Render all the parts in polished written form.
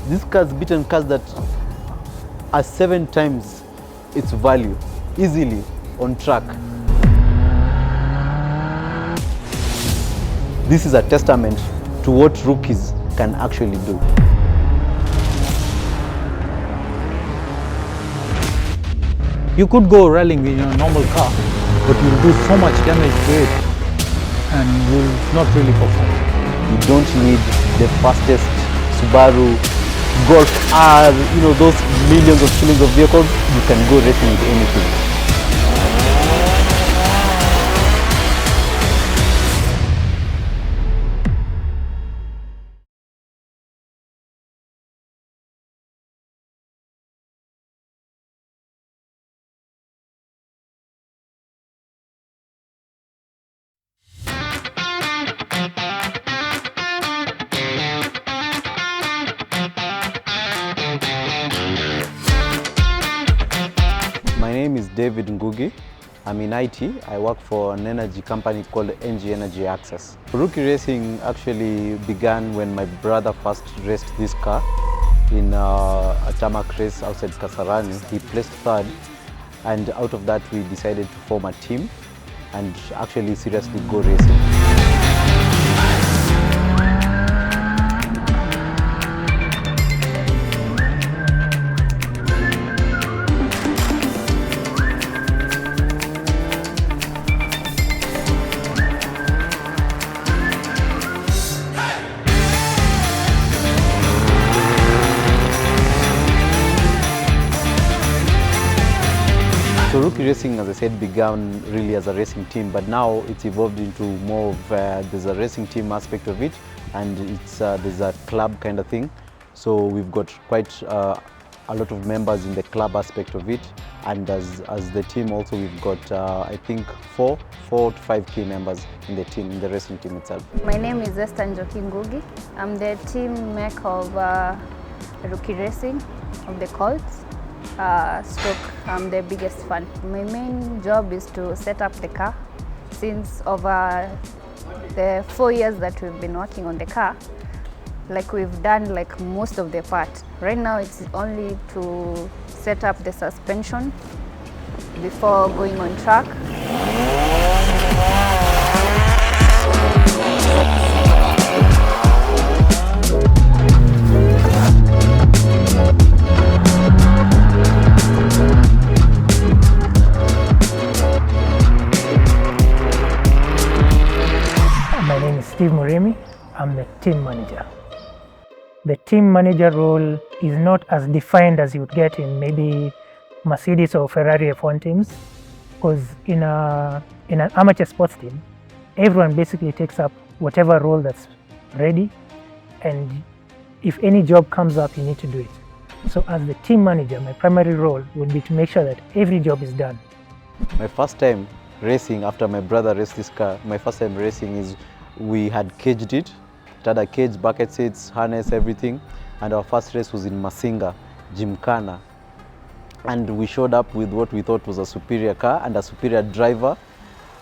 This car's beaten cars that are 7 times its value, easily on track. This is a testament to what rookies can actually do. You could go rallying in a normal car, but you'll do so much damage to it and you'll not really perform. You don't need the fastest Subaru, Golf R, those millions of shillings of vehicles. You can go racing with anything. My name is David Ngugi. I'm in IT. I work for an energy company called Energy Access. Rookie racing actually began when my brother first raced this car in a tarmac race outside Kasarani. He placed third, and out of that we decided to form a team and actually seriously go racing. So Rookie Racing, as I said, began really as a racing team, but now it's evolved into more of there's a racing team aspect of it, and there's a club kind of thing. So we've got quite a lot of members in the club aspect of it, and as the team also we've got I think 4 to 5 key members in the team, in the racing team itself. My name is Esther Ngugi. I'm the team mech of Rookie Racing of the Colts. I'm the biggest fan. My main job is to set up the car. Since over the 4 years that we've been working on the car, we've done most of the part. Right now it's only to set up the suspension before going on track. I'm the team manager. The team manager role is not as defined as you would get in maybe Mercedes or Ferrari F1 teams, because in an amateur sports team, everyone basically takes up whatever role that's ready, and if any job comes up, you need to do it. So as the team manager, my primary role would be to make sure that every job is done. My first time racing after my brother raced this car, my first time racing is we had caged it. It had a cage, bucket seats, harness, everything. And our first race was in Masinga, Gymkhana. And we showed up with what we thought was a superior car and a superior driver.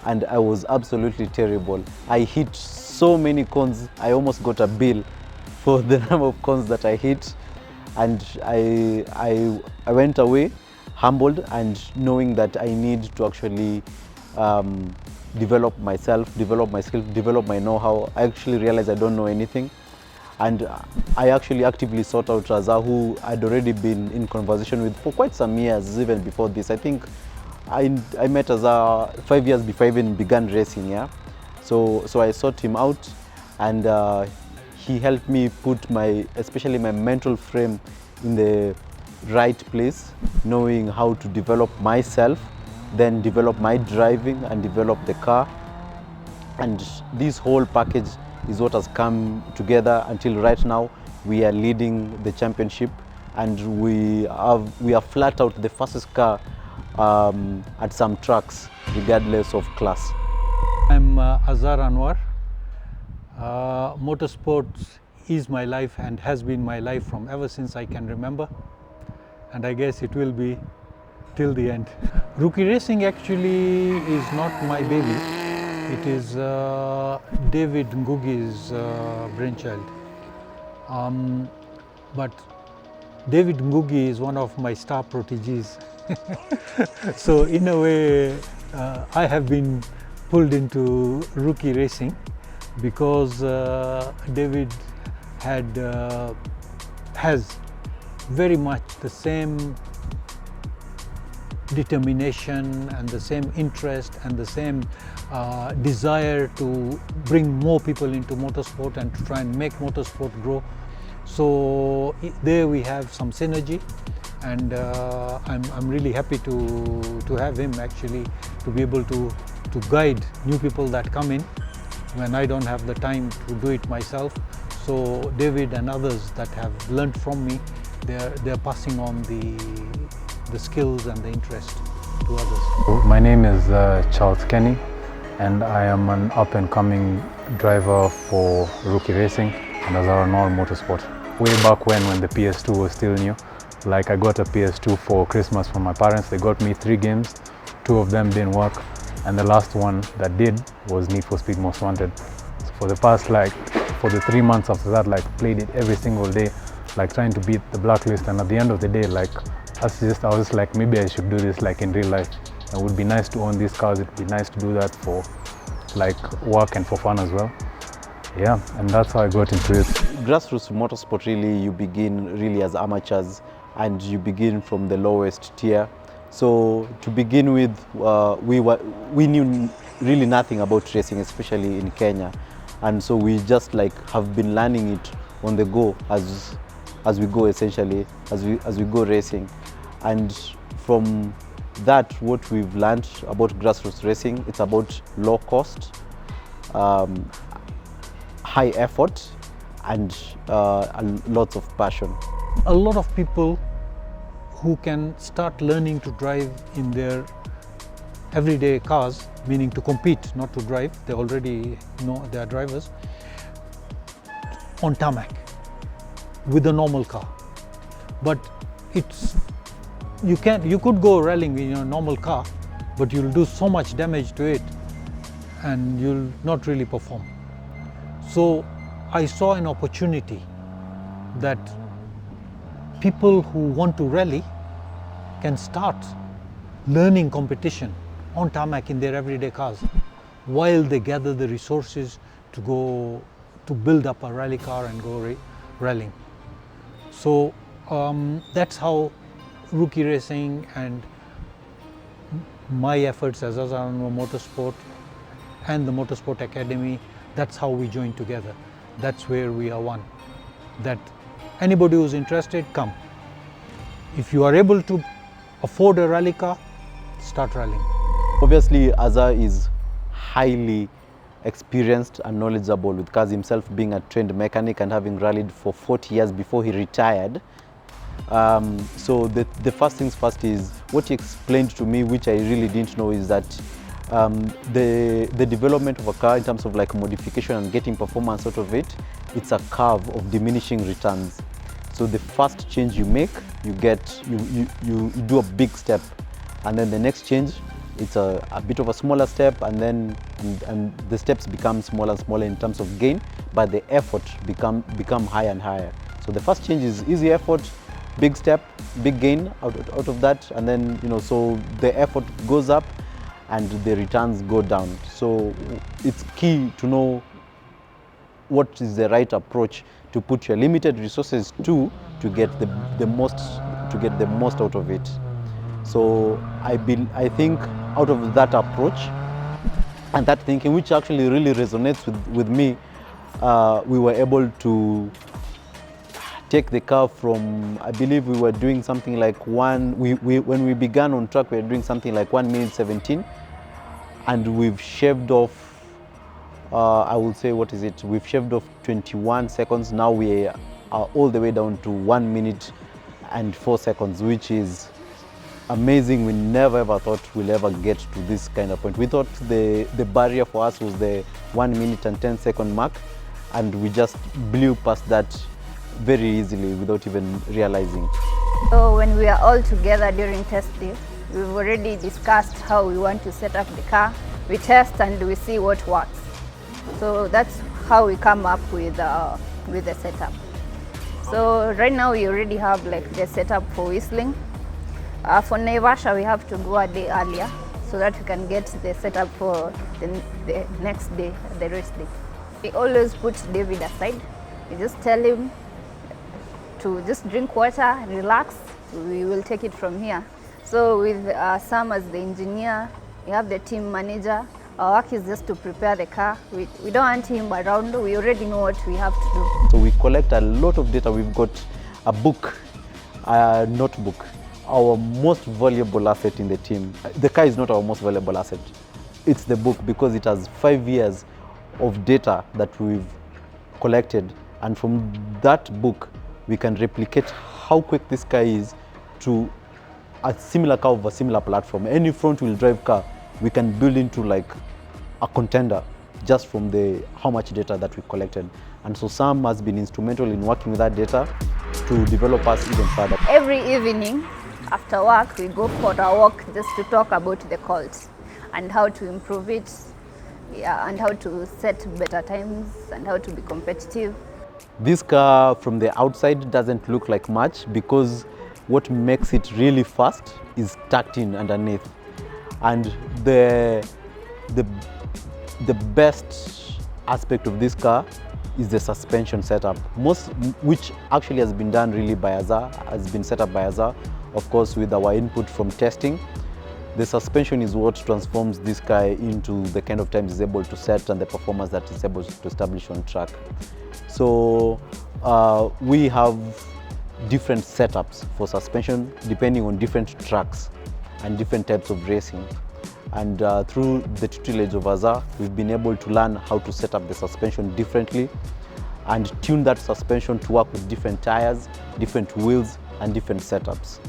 And I was absolutely terrible. I hit so many cones, I almost got a bill for the number of cones that I hit. And I went away humbled and knowing that I need to actually develop myself, develop my skills, develop my know-how. I actually realized I don't know anything. And I actually actively sought out Raza, who I'd already been in conversation with for quite some years, even before this. I think I met Raza 5 years before I even began racing, yeah? So I sought him out, and he helped me put especially my mental frame in the right place, knowing how to develop myself, then develop my driving and develop the car. And this whole package is what has come together until right now. We are leading the championship, and we are flat out the fastest car at some tracks, regardless of class. I'm Azhar Anwar. Motorsports is my life and has been my life from ever since I can remember, and I guess it will be till the end. Rookie racing actually is not my baby. It is David Ngugi's brainchild. But David Ngugi is one of my star proteges. So in a way, I have been pulled into rookie racing because David has very much the same determination and the same interest and the same desire to bring more people into motorsport and to try and make motorsport grow. So there we have some synergy, and I'm really happy to have him actually, to be able to guide new people that come in when I don't have the time to do it myself. So David and others that have learned from me, they're passing on the skills and the interest to others. My name is Charles Kenny, and I am an up-and-coming driver for Rookie Racing and Azara Motorsport. Way back when the PS2 was still new, like I got a PS2 for Christmas from my parents. They got me 3 games, 2 of them didn't work, and the last one that did was Need for Speed Most Wanted. So for the past, for the 3 months after that, played it every single day, trying to beat the blacklist. And at the end of the day, I was like, maybe I should do this in real life. It would be nice to own these cars. It would be nice to do that for work and for fun as well. Yeah, and that's how I got into it. Grassroots motorsport, really, you begin really as amateurs, and you begin from the lowest tier. So to begin with, we knew really nothing about racing, especially in Kenya, and so we just have been learning it on the go as we go, essentially, as we go racing. And from that, what we've learned about grassroots racing, it's about low cost, high effort, and lots of passion. A lot of people who can start learning to drive in their everyday cars, meaning to compete, not to drive, they already know they are drivers, on tarmac with a normal car. But you could go rallying in your normal car, but you'll do so much damage to it and you'll not really perform. So I saw an opportunity that people who want to rally can start learning competition on tarmac in their everyday cars while they gather the resources to build up a rally car and go rallying. So that's how Rookie Racing and my efforts as Azara Motorsport and the Motorsport Academy, that's how we join together. That's where we are one. That anybody who's interested, come. If you are able to afford a rally car, start rallying. Obviously, Azar is highly experienced and knowledgeable with cars, himself being a trained mechanic and having rallied for 40 years before he retired. So the first things first is what he explained to me, which I really didn't know, is that the development of a car in terms of modification and getting performance out of it, it's a curve of diminishing returns. So the first change you make, you do a big step, and then the next change, it's a bit of a smaller step, and then the steps become smaller and smaller in terms of gain, but the effort become higher and higher. So the first change is easy effort, big step, big gain out of that, and then so the effort goes up and the returns go down. So it's key to know what is the right approach to put your limited resources to get the most out of it. So I think out of that approach and that thinking, which actually really resonates with me, we were able to take the car from, I believe we were doing something like when we began on track, we were doing something like 1 minute 17, and we've shaved off, I would say, we've shaved off 21 seconds. Now we are all the way down to 1 minute and 4 seconds, which is amazing. We never ever thought we'll ever get to this kind of point. We thought the barrier for us was the 1 minute and 10 second mark, and we just blew past that very easily without even realizing. So when we are all together during test day, we've already discussed how we want to set up the car. We test and we see what works. So that's how we come up with the setup. So right now we already have like the setup for whistling. For Naivasha, we have to go a day earlier so that we can get the setup for the next day, the race day. We always put David aside. We just tell him to just drink water, relax. We will take it from here. So with Sam as the engineer, we have the team manager. Our work is just to prepare the car. We don't want him around. We already know what we have to do. So we collect a lot of data. We've got a book, a notebook, our most valuable asset in the team. The car is not our most valuable asset. It's the book because it has 5 years of data that we've collected. And from that book, we can replicate how quick this car is to a similar car of a similar platform. Any front-wheel drive car, we can build into like a contender just from how much data that we collected. And so Sam has been instrumental in working with that data to develop us even further. Every evening after work, we go for a walk just to talk about the Colts and how to improve it, and how to set better times and how to be competitive. This car from the outside doesn't look like much because what makes it really fast is tucked in underneath. And the best aspect of this car is the suspension setup, which actually has been done really by Azar, has been set up by Azar, of course with our input from testing. The suspension is what transforms this car into the kind of time it's able to set and the performance that it's able to establish on track. So we have different setups for suspension depending on different tracks and different types of racing. And through the tutelage of Azar, we've been able to learn how to set up the suspension differently and tune that suspension to work with different tires, different wheels, and different setups.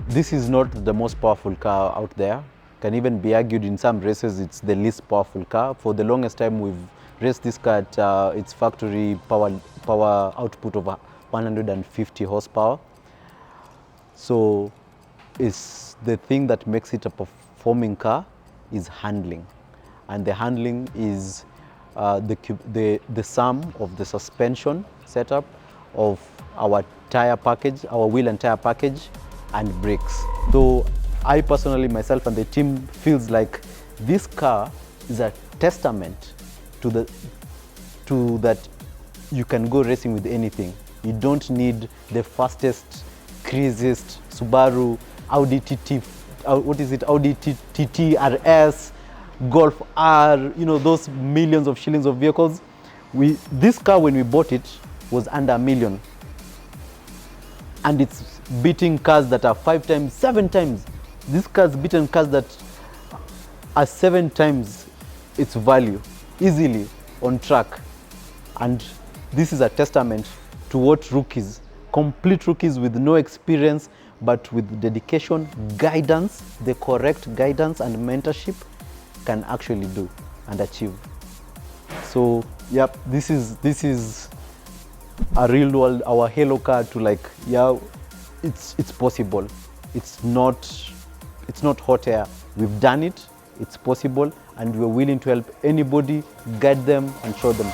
This is not the most powerful car out there. Can even be argued in some races it's the least powerful car. For the longest time, we've raced this car at its factory power output of 150 horsepower. So it's the thing that makes it a performing car is handling, and the handling is the sum of the suspension setup, of our tire package, our wheel and tire package, and brakes. So I personally, myself and the team feels like this car is a testament to that you can go racing with anything. You don't need the fastest, craziest Subaru, Audi TT, Audi TT RS, Golf R, those millions of shillings of vehicles. This car, when we bought it, was under $1 million. And it's beating cars that are 5 times, 7 times. This car's beaten cars that are 7 times its value, easily on track. And this is a testament to what rookies, complete rookies with no experience, but with dedication, guidance, the correct guidance and mentorship, can actually do and achieve. So, yep, this is a real world, our halo car to it's possible. It's not hot air. We've done it, it's possible, and we're willing to help anybody, guide them and show them.